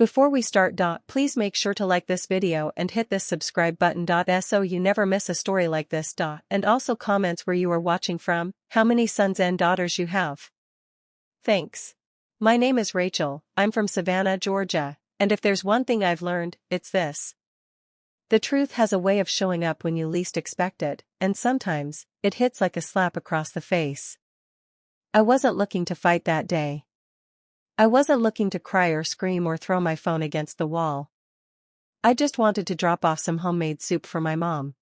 Before we start, please make sure to like this video and hit this subscribe button, so you never miss a story like this. And also comments where you are watching from, how many sons and daughters you have. Thanks. My name is Rachel, I'm from Savannah, Georgia, and if there's one thing I've learned, it's this. The truth has a way of showing up when you least expect it, and sometimes, it hits like a slap across the face. I wasn't looking to fight that day. I wasn't looking to cry or scream or throw my phone against the wall. I just wanted to drop off some homemade soup for my mom.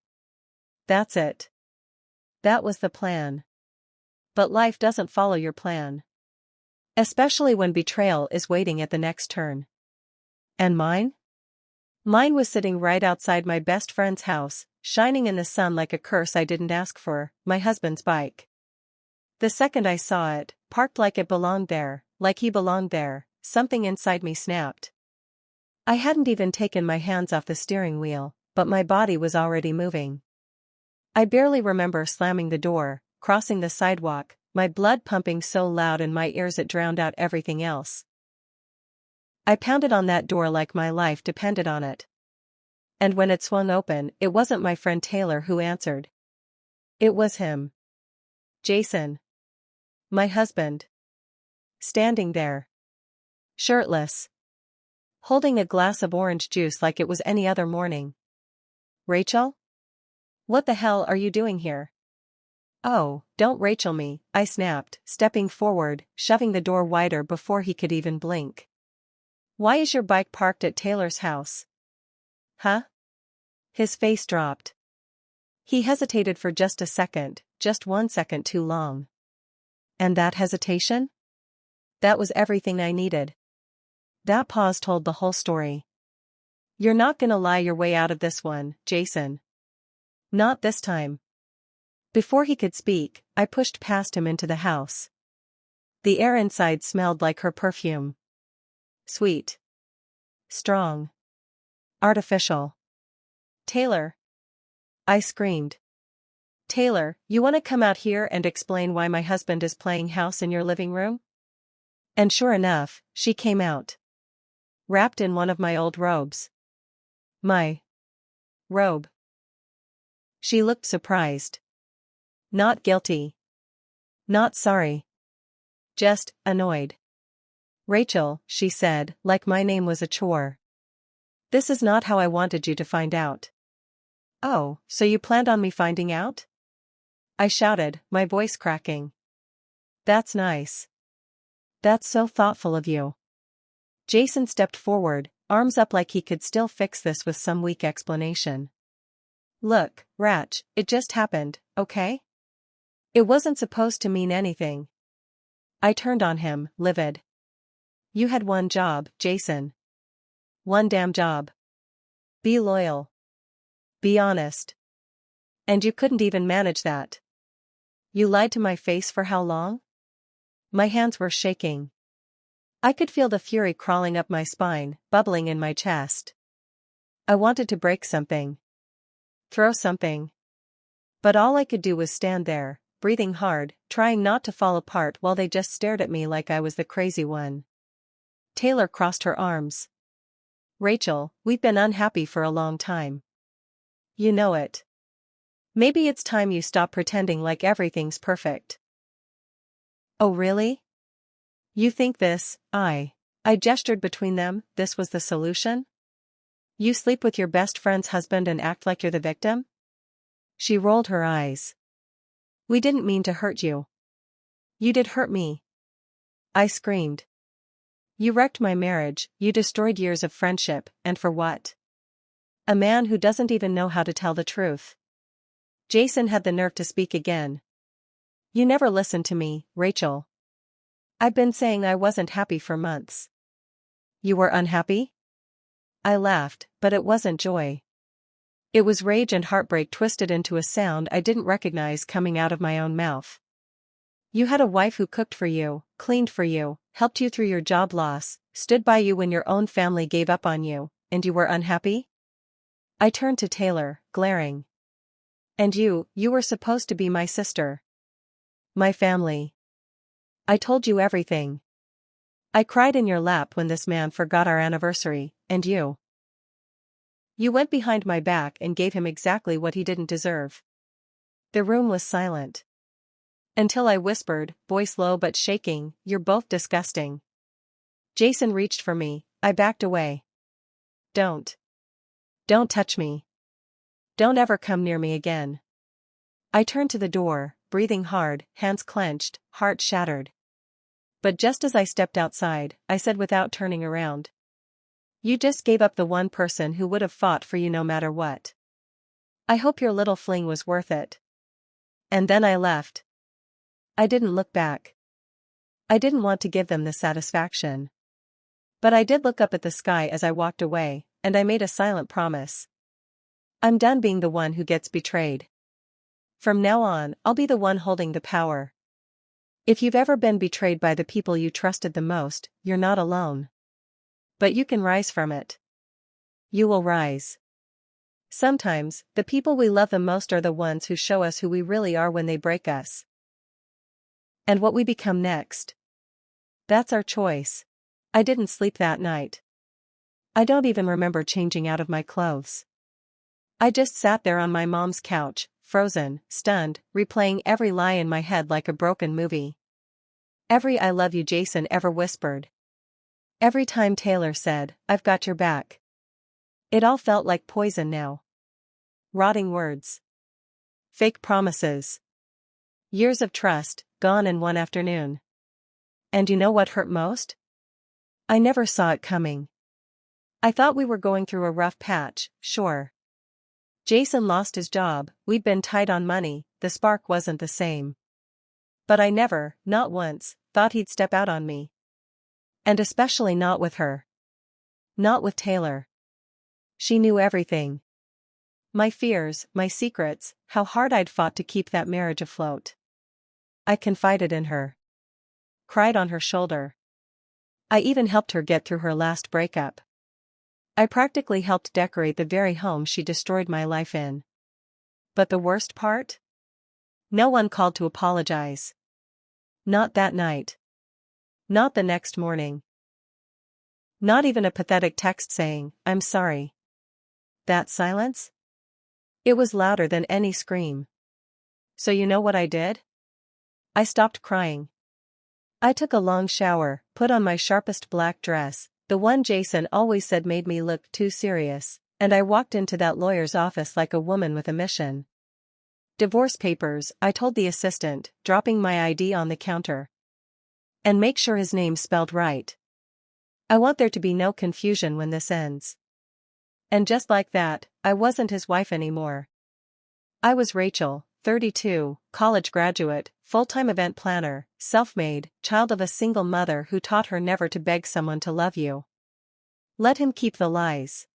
That's it. That was the plan. But life doesn't follow your plan. Especially when betrayal is waiting at the next turn. And mine? Mine was sitting right outside my best friend's house, shining in the sun like a curse I didn't ask for, my husband's bike. The second I saw it, parked like it belonged there, like he belonged there, something inside me snapped. I hadn't even taken my hands off the steering wheel, but my body was already moving. I barely remember slamming the door, crossing the sidewalk, my blood pumping so loud in my ears it drowned out everything else. I pounded on that door like my life depended on it. And when it swung open, it wasn't my friend Taylor who answered. It was him. Jason. My husband. Standing there. Shirtless. Holding a glass of orange juice like it was any other morning. Rachel? What the hell are you doing here? Oh, don't Rachel me, I snapped, stepping forward, shoving the door wider before he could even blink. Why is your bike parked at Taylor's house? Huh? His face dropped. He hesitated for just a second, just 1 second too long. And that hesitation? That was everything I needed. That pause told the whole story. You're not gonna lie your way out of this one, Jason. Not this time. Before he could speak, I pushed past him into the house. The air inside smelled like her perfume. Sweet. Strong. Artificial. Taylor. I screamed. Taylor, you want to come out here and explain why my husband is playing house in your living room? And sure enough, she came out. Wrapped in one of my old robes. My robe. She looked surprised. Not guilty. Not sorry. Just annoyed. Rachel, she said, like my name was a chore. This is not how I wanted you to find out. Oh, so you planned on me finding out? I shouted, my voice cracking. That's nice. That's so thoughtful of you. Jason stepped forward, arms up like he could still fix this with some weak explanation. Look, Ratch, it just happened, okay? It wasn't supposed to mean anything. I turned on him, livid. You had one job, Jason. One damn job. Be loyal. Be honest. And you couldn't even manage that. You lied to my face for how long? My hands were shaking. I could feel the fury crawling up my spine, bubbling in my chest. I wanted to break something. Throw something. But all I could do was stand there, breathing hard, trying not to fall apart while they just stared at me like I was the crazy one. Taylor crossed her arms. Rachel, we've been unhappy for a long time. You know it. Maybe it's time you stop pretending like everything's perfect. Oh really? You think this, I gestured between them, this was the solution? You sleep with your best friend's husband and act like you're the victim? She rolled her eyes. We didn't mean to hurt you. You did hurt me. I screamed. You wrecked my marriage, you destroyed years of friendship, and for what? A man who doesn't even know how to tell the truth. Jason had the nerve to speak again. You never listened to me, Rachel. I've been saying I wasn't happy for months. You were unhappy? I laughed, but it wasn't joy. It was rage and heartbreak twisted into a sound I didn't recognize coming out of my own mouth. You had a wife who cooked for you, cleaned for you, helped you through your job loss, stood by you when your own family gave up on you, and you were unhappy? I turned to Taylor, glaring. And you were supposed to be my sister. My family. I told you everything. I cried in your lap when this man forgot our anniversary, and you. You went behind my back and gave him exactly what he didn't deserve. The room was silent. Until I whispered, voice low but shaking, "You're both disgusting." Jason reached for me, I backed away. Don't. Don't touch me. Don't ever come near me again. I turned to the door, breathing hard, hands clenched, heart shattered. But just as I stepped outside, I said without turning around, "You just gave up the one person who would have fought for you no matter what. I hope your little fling was worth it." And then I left. I didn't look back. I didn't want to give them the satisfaction. But I did look up at the sky as I walked away, and I made a silent promise. I'm done being the one who gets betrayed. From now on, I'll be the one holding the power. If you've ever been betrayed by the people you trusted the most, you're not alone. But you can rise from it. You will rise. Sometimes, the people we love the most are the ones who show us who we really are when they break us. And what we become next. That's our choice. I didn't sleep that night. I don't even remember changing out of my clothes. I just sat there on my mom's couch, frozen, stunned, replaying every lie in my head like a broken movie. Every "I love you" Jason ever whispered. Every time Taylor said, "I've got your back." It all felt like poison now. Rotting words. Fake promises. Years of trust, gone in one afternoon. And you know what hurt most? I never saw it coming. I thought we were going through a rough patch, sure. Jason lost his job, we'd been tight on money, the spark wasn't the same. But I never, not once, thought he'd step out on me. And especially not with her. Not with Taylor. She knew everything. My fears, my secrets, how hard I'd fought to keep that marriage afloat. I confided in her. Cried on her shoulder. I even helped her get through her last breakup. I practically helped decorate the very home she destroyed my life in. But the worst part? No one called to apologize. Not that night. Not the next morning. Not even a pathetic text saying, "I'm sorry." That silence? It was louder than any scream. So you know what I did? I stopped crying. I took a long shower, put on my sharpest black dress, the one Jason always said made me look too serious, and I walked into that lawyer's office like a woman with a mission. "Divorce papers," I told the assistant, dropping my ID on the counter. "And make sure his name's spelled right. I want there to be no confusion when this ends." And just like that, I wasn't his wife anymore. I was Rachel, 32, college graduate, full-time event planner, self-made, child of a single mother who taught her never to beg someone to love you. Let him keep the lies.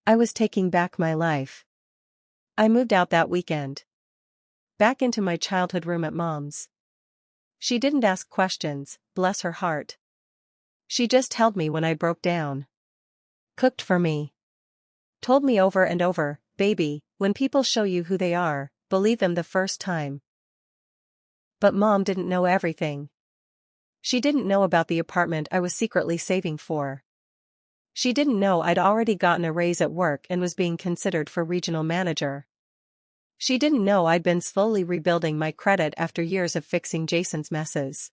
I was taking back my life. I moved out that weekend. Back into my childhood room at Mom's. She didn't ask questions, bless her heart. She just held me when I broke down. Cooked for me. Told me over and over, "Baby, when people show you who they are, believe them the first time." But Mom didn't know everything. She didn't know about the apartment I was secretly saving for. She didn't know I'd already gotten a raise at work and was being considered for regional manager. She didn't know I'd been slowly rebuilding my credit after years of fixing Jason's messes.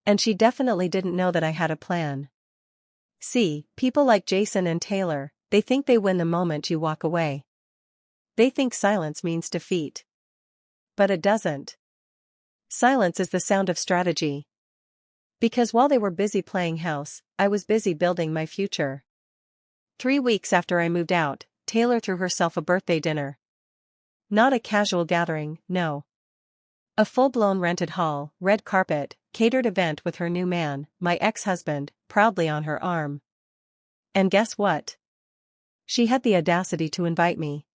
And she definitely didn't know that I had a plan. See, people like Jason and Taylor, they think they win the moment you walk away. They think silence means defeat. But it doesn't. Silence is the sound of strategy. Because while they were busy playing house, I was busy building my future. 3 weeks after I moved out, Taylor threw herself a birthday dinner. Not a casual gathering, no. A full-blown rented hall, red carpet, catered event with her new man, my ex-husband, proudly on her arm. And guess what? She had the audacity to invite me.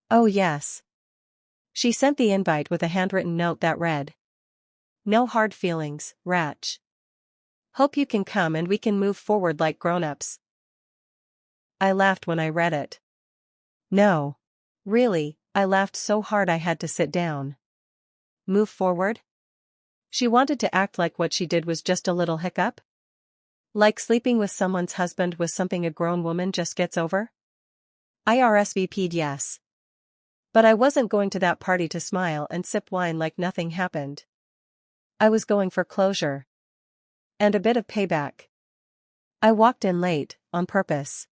Oh yes. She sent the invite with a handwritten note that read, "No hard feelings, Ratch. Hope you can come and we can move forward like grown-ups." I laughed when I read it. No. Really, I laughed so hard I had to sit down. Move forward? She wanted to act like what she did was just a little hiccup? Like sleeping with someone's husband was something a grown woman just gets over? I RSVP'd yes. But I wasn't going to that party to smile and sip wine like nothing happened. I was going for closure. And a bit of payback. I walked in late, on purpose.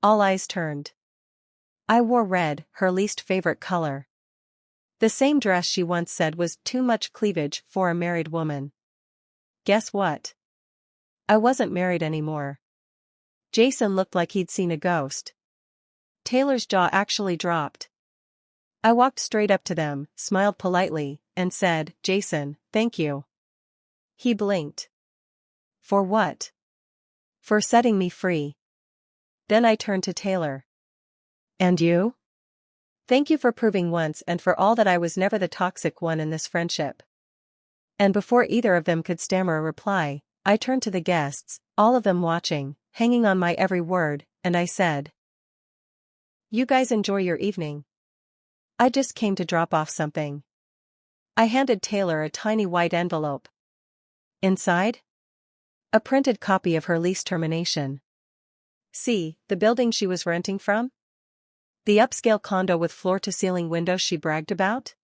All eyes turned. I wore red, her least favorite color. The same dress she once said was too much cleavage for a married woman. Guess what? I wasn't married anymore. Jason looked like he'd seen a ghost. Taylor's jaw actually dropped. I walked straight up to them, smiled politely, and said, "Jason, thank you." He blinked. For what? For setting me free. Then I turned to Taylor. And you? Thank you for proving once and for all that I was never the toxic one in this friendship. And before either of them could stammer a reply, I turned to the guests, all of them watching, hanging on my every word, and I said, "You guys enjoy your evening. I just came to drop off something." I handed Taylor a tiny white envelope. Inside? A printed copy of her lease termination. See, the building she was renting from? The upscale condo with floor-to-ceiling windows she bragged about?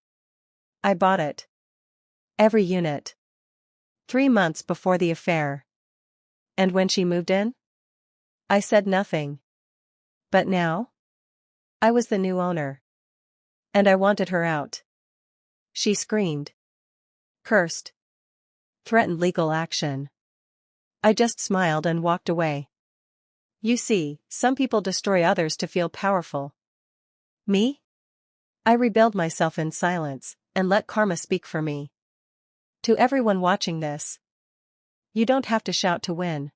I bought it. Every unit. 3 months before the affair. And when she moved in? I said nothing. But now? I was the new owner. And I wanted her out. She screamed. Cursed. Threatened legal action. I just smiled and walked away. You see, some people destroy others to feel powerful. Me? I rebuild myself in silence, and let karma speak for me. To everyone watching this. You don't have to shout to win.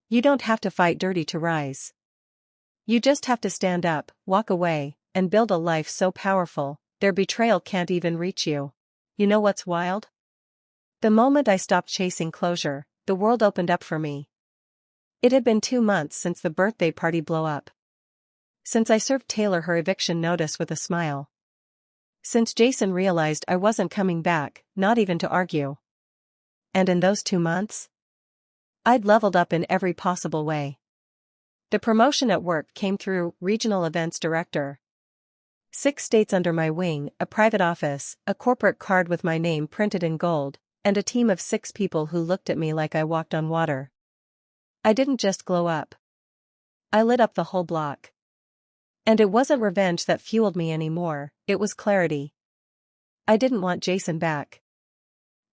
You don't have to fight dirty to rise. You just have to stand up, walk away, and build a life so powerful, their betrayal can't even reach you. You know what's wild? The moment I stopped chasing closure, the world opened up for me. It had been 2 months since the birthday party blow up. Since I served Taylor her eviction notice with a smile. Since Jason realized I wasn't coming back, not even to argue. And in those 2 months? I'd leveled up in every possible way. The promotion at work came through regional events director. 6 states under my wing, a private office, a corporate card with my name printed in gold, and a team of 6 people who looked at me like I walked on water. I didn't just glow up. I lit up the whole block. And it wasn't revenge that fueled me anymore, it was clarity. I didn't want Jason back.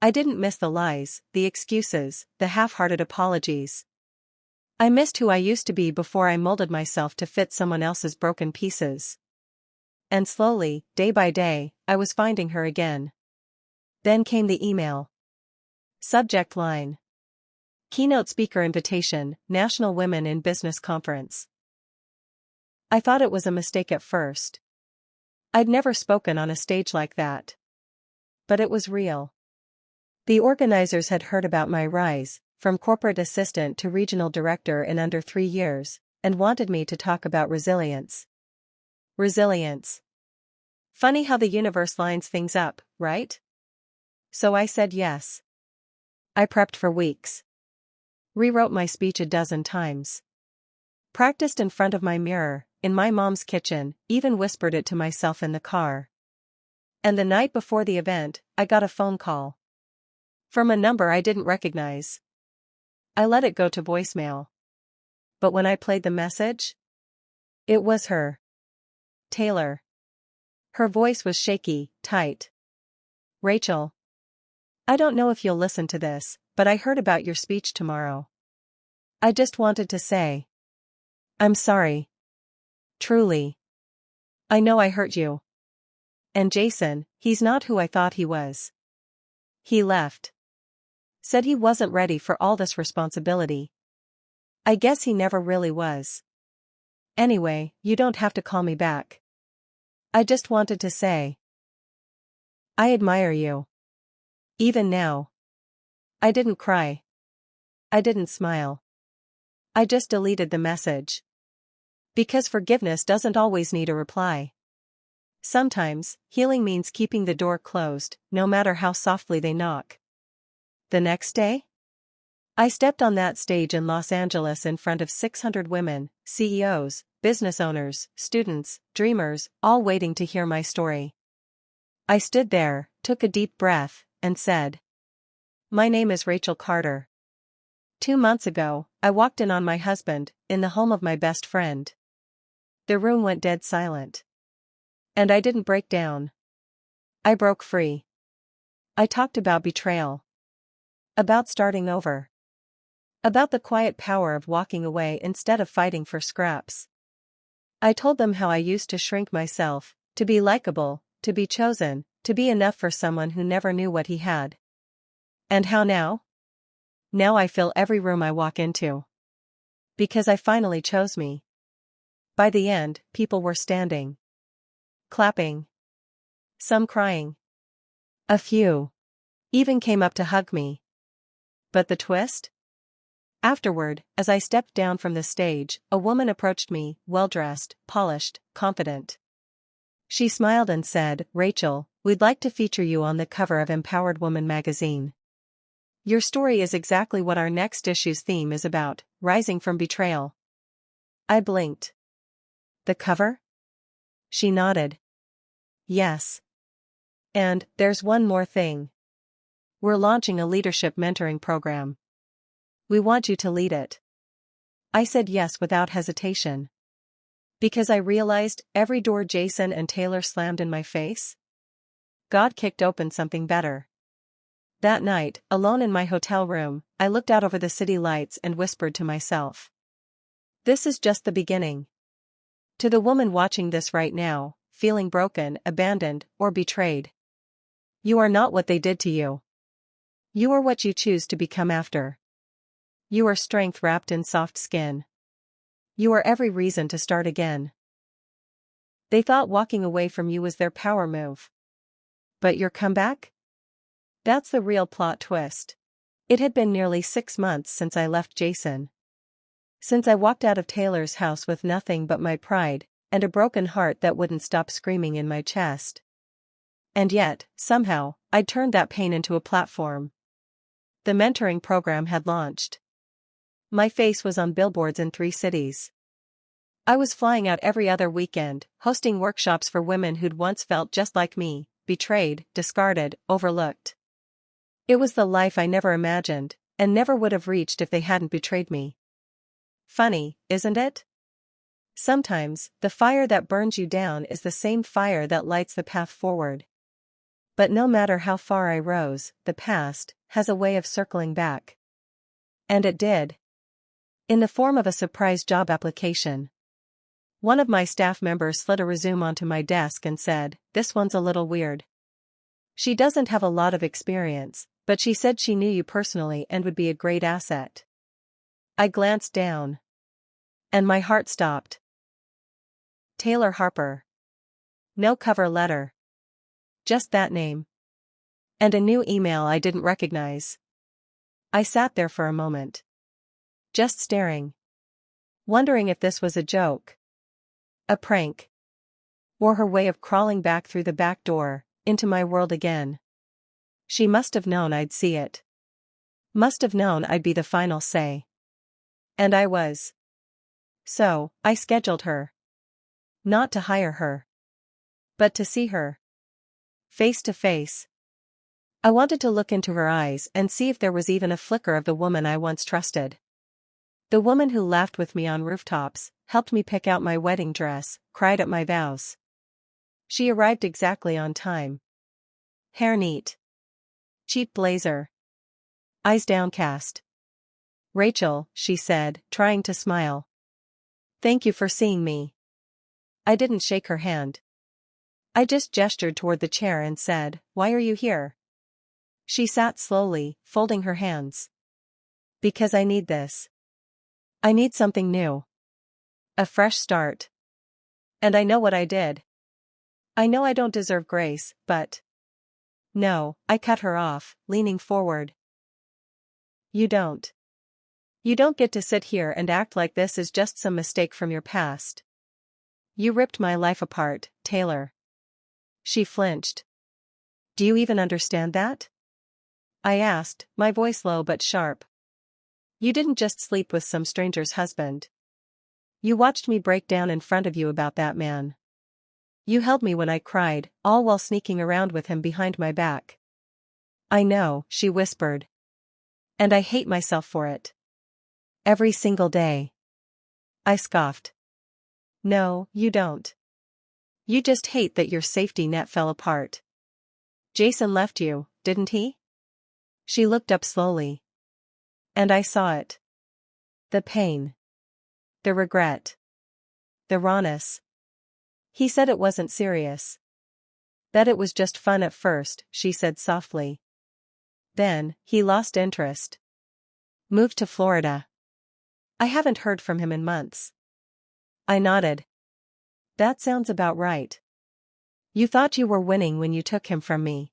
I didn't miss the lies, the excuses, the half-hearted apologies. I missed who I used to be before I molded myself to fit someone else's broken pieces. And slowly, day by day, I was finding her again. Then came the email. Subject line. Keynote speaker invitation, National Women in Business Conference. I thought it was a mistake at first. I'd never spoken on a stage like that. But it was real. The organizers had heard about my rise, from corporate assistant to regional director in under 3 years, and wanted me to talk about resilience. Resilience. Funny how the universe lines things up, right? So I said yes. I prepped for weeks. Rewrote my speech a dozen times. Practiced in front of my mirror, in my mom's kitchen, even whispered it to myself in the car. And the night before the event, I got a phone call. From a number I didn't recognize. I let it go to voicemail. But when I played the message, it was her. Taylor. Her voice was shaky, tight. "Rachel. I don't know if you'll listen to this, but I heard about your speech tomorrow. I just wanted to say, I'm sorry. Truly. I know I hurt you. And Jason, he's not who I thought he was. He left. Said he wasn't ready for all this responsibility. I guess he never really was. Anyway, you don't have to call me back. I just wanted to say, I admire you. Even now." I didn't cry. I didn't smile. I just deleted the message. Because forgiveness doesn't always need a reply. Sometimes, healing means keeping the door closed, no matter how softly they knock. The next day? I stepped on that stage in Los Angeles in front of 600 women, CEOs, business owners, students, dreamers, all waiting to hear my story. I stood there, took a deep breath, and said, "My name is Rachel Carter. 2 months ago, I walked in on my husband, in the home of my best friend." The room went dead silent. And I didn't break down. I broke free. I talked about betrayal. About starting over. About the quiet power of walking away instead of fighting for scraps. I told them how I used to shrink myself, to be likable, to be chosen, to be enough for someone who never knew what he had. And how now? Now I fill every room I walk into. Because I finally chose me. By the end, people were standing. Clapping. Some crying. A few even came up to hug me. But the twist? Afterward, as I stepped down from the stage, a woman approached me, well-dressed, polished, confident. She smiled and said, "Rachel, we'd like to feature you on the cover of Empowered Woman magazine. Your story is exactly what our next issue's theme is about, rising from betrayal." I blinked. "The cover?" She nodded. "Yes. And there's one more thing. We're launching a leadership mentoring program. We want you to lead it." I said yes without hesitation. Because I realized every door Jason and Taylor slammed in my face, God kicked open something better. That night, alone in my hotel room, I looked out over the city lights and whispered to myself, "This is just the beginning." To the woman watching this right now, feeling broken, abandoned, or betrayed, you are not what they did to you. You are what you choose to become after. You are strength wrapped in soft skin. You are every reason to start again. They thought walking away from you was their power move. But your comeback? That's the real plot twist. It had been nearly 6 months since I left Jason. Since I walked out of Taylor's house with nothing but my pride, and a broken heart that wouldn't stop screaming in my chest. And yet, somehow, I'd turned that pain into a platform. The mentoring program had launched. My face was on billboards in 3 cities. I was flying out every other weekend, hosting workshops for women who'd once felt just like me, betrayed, discarded, overlooked. It was the life I never imagined, and never would have reached if they hadn't betrayed me. Funny, isn't it? Sometimes, the fire that burns you down is the same fire that lights the path forward. But no matter how far I rose, the past has a way of circling back. And it did. In the form of a surprise job application. One of my staff members slid a resume onto my desk and said, "This one's a little weird. She doesn't have a lot of experience, but she said she knew you personally and would be a great asset." I glanced down. And my heart stopped. Taylor Harper. No cover letter. Just that name. And a new email I didn't recognize. I sat there for a moment. Just staring. Wondering if this was a joke. A prank. Or her way of crawling back through the back door, into my world again. She must have known I'd see it. Must have known I'd be the final say. And I was. So, I scheduled her. Not to hire her. But to see her. Face to face. I wanted to look into her eyes and see if there was even a flicker of the woman I once trusted. The woman who laughed with me on rooftops, helped me pick out my wedding dress, cried at my vows. She arrived exactly on time. Hair neat. Cheap blazer. Eyes downcast. "Rachel," she said, trying to smile. "Thank you for seeing me." I didn't shake her hand. I just gestured toward the chair and said, "Why are you here?" She sat slowly, folding her hands. "Because I need this. I need something new. A fresh start. And I know what I did. I know I don't deserve grace, but..." "No," I cut her off, leaning forward. "You don't. You don't get to sit here and act like this is just some mistake from your past. You ripped my life apart, Taylor." She flinched. "Do you even understand that?" I asked, my voice low but sharp. You didn't just sleep with some stranger's husband. You watched me break down in front of you about that man. You held me when I cried, all while sneaking around with him behind my back. I know, she whispered. And I hate myself for it. Every single day. I scoffed. No, you don't. You just hate that your safety net fell apart. Jason left you, didn't he? She looked up slowly. And I saw it. The pain. The regret. The rawness. He said it wasn't serious. That it was just fun at first, she said softly. Then, he lost interest. Moved to Florida. I haven't heard from him in months. I nodded. That sounds about right. You thought you were winning when you took him from me.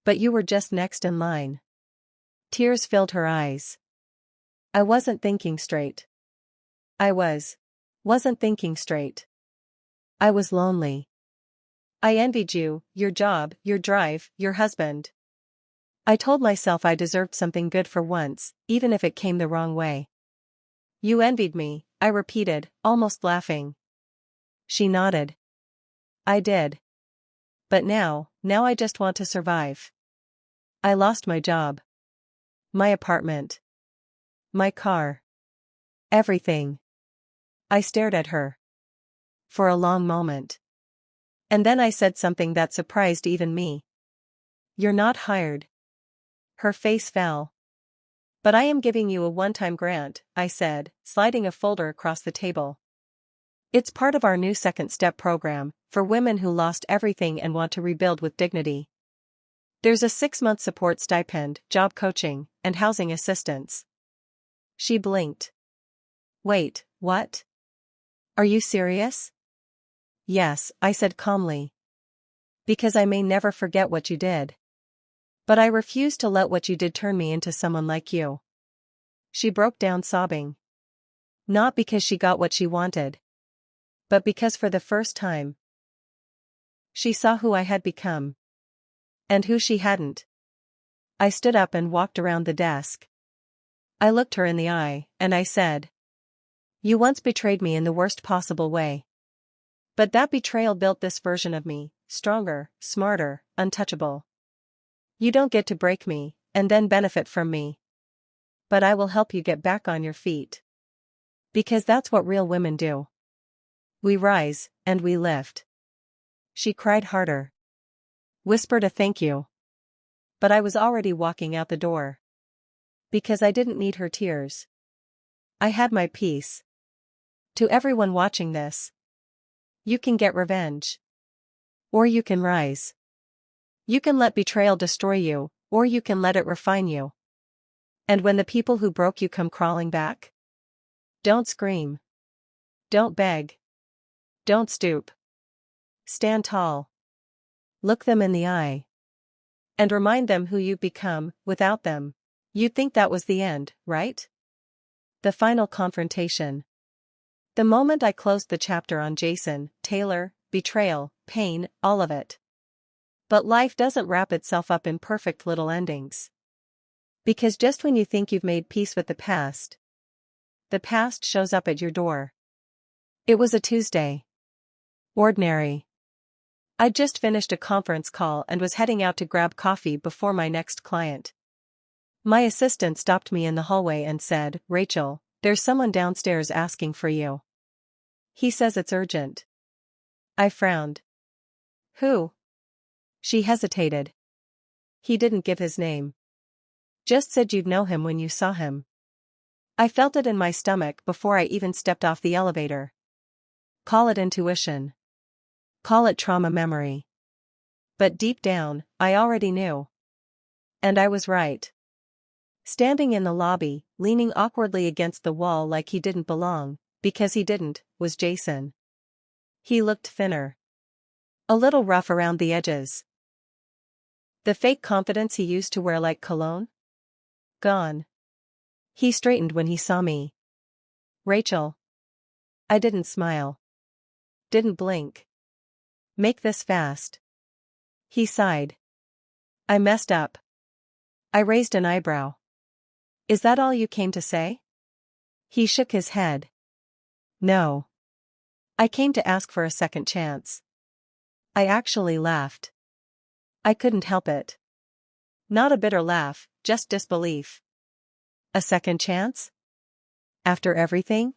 But you were just next in line. Tears filled her eyes. I wasn't thinking straight. Wasn't thinking straight. I was lonely. I envied you, your job, your drive, your husband. I told myself I deserved something good for once, even if it came the wrong way. You envied me, I repeated, almost laughing. She nodded. I did. But now I just want to survive. I lost my job. My apartment. My car. Everything. I stared at her. For a long moment. And then I said something that surprised even me. You're not hired. Her face fell. But I am giving you a one-time grant, I said, sliding a folder across the table. It's part of our new second step program, for women who lost everything and want to rebuild with dignity. There's a 6-month support stipend, job coaching, and housing assistance. She blinked. Wait, what? Are you serious? Yes, I said calmly. Because I may never forget what you did. But I refuse to let what you did turn me into someone like you. She broke down sobbing. Not because she got what she wanted. But because for the first time, she saw who I had become. And who she hadn't. I stood up and walked around the desk. I looked her in the eye, and I said, you once betrayed me in the worst possible way. But that betrayal built this version of me, stronger, smarter, untouchable. You don't get to break me, and then benefit from me. But I will help you get back on your feet. Because that's what real women do. We rise, and we lift. She cried harder. Whispered a thank you. But I was already walking out the door. Because I didn't need her tears. I had my peace. To everyone watching this. You can get revenge. Or you can rise. You can let betrayal destroy you, or you can let it refine you. And when the people who broke you come crawling back, don't scream. Don't beg. Don't stoop. Stand tall. Look them in the eye. And remind them who you've become, without them. You'd think that was the end, right? The final confrontation. The moment I closed the chapter on Jason, Taylor, betrayal, pain, all of it. But life doesn't wrap itself up in perfect little endings. Because just when you think you've made peace with the past shows up at your door. It was a Tuesday. Ordinary. I'd just finished a conference call and was heading out to grab coffee before my next client. My assistant stopped me in the hallway and said, Rachel, there's someone downstairs asking for you. He says it's urgent. I frowned. Who? She hesitated. He didn't give his name. Just said you'd know him when you saw him. I felt it in my stomach before I even stepped off the elevator. Call it intuition. Call it trauma memory. But deep down, I already knew. And I was right. Standing in the lobby, leaning awkwardly against the wall like he didn't belong, because he didn't, was Jason. He looked thinner. A little rough around the edges. The fake confidence he used to wear like cologne? Gone. He straightened when he saw me. Rachel. I didn't smile. Didn't blink. Make this fast. He sighed. I messed up. I raised an eyebrow. Is that all you came to say? He shook his head. No. I came to ask for a second chance. I actually laughed. I couldn't help it. Not a bitter laugh, just disbelief. A second chance? After everything?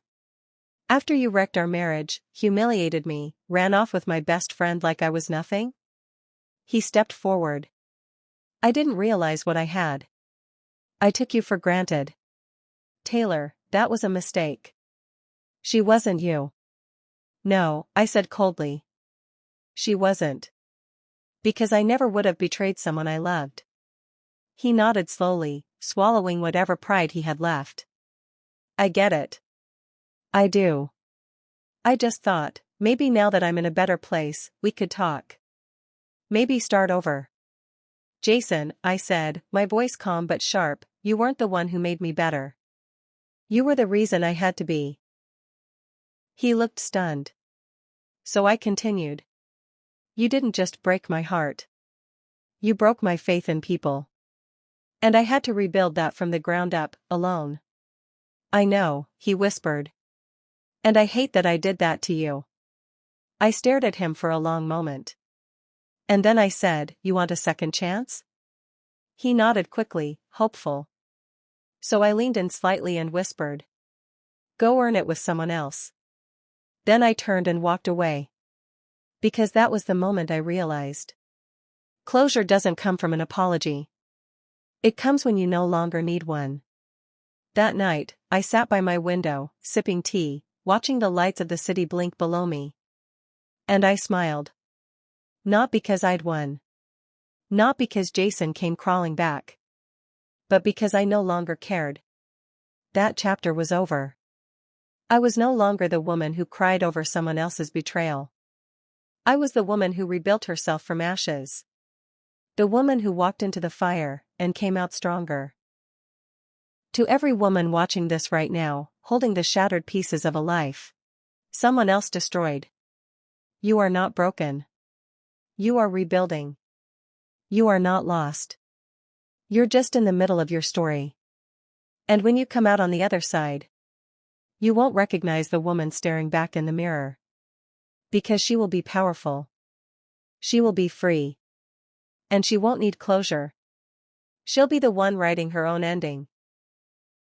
After you wrecked our marriage, humiliated me, ran off with my best friend like I was nothing? He stepped forward. I didn't realize what I had. I took you for granted. Taylor, that was a mistake. She wasn't you. No, I said coldly. She wasn't. Because I never would have betrayed someone I loved. He nodded slowly, swallowing whatever pride he had left. I get it. I do. I just thought, maybe now that I'm in a better place, we could talk. Maybe start over. Jason, I said, my voice calm but sharp, you weren't the one who made me better. You were the reason I had to be. He looked stunned. So I continued. You didn't just break my heart. You broke my faith in people. And I had to rebuild that from the ground up, alone. I know, he whispered. And I hate that I did that to you. I stared at him for a long moment. And then I said, you want a second chance? He nodded quickly, hopeful. So I leaned in slightly and whispered. Go earn it with someone else. Then I turned and walked away. Because that was the moment I realized. Closure doesn't come from an apology. It comes when you no longer need one. That night, I sat by my window, sipping tea, watching the lights of the city blink below me. And I smiled. Not because I'd won. Not because Jason came crawling back. But because I no longer cared. That chapter was over. I was no longer the woman who cried over someone else's betrayal. I was the woman who rebuilt herself from ashes. The woman who walked into the fire and came out stronger. To every woman watching this right now, holding the shattered pieces of a life someone else destroyed. You are not broken. You are rebuilding. You are not lost. You're just in the middle of your story. And when you come out on the other side, you won't recognize the woman staring back in the mirror. Because she will be powerful. She will be free. And she won't need closure. She'll be the one writing her own ending.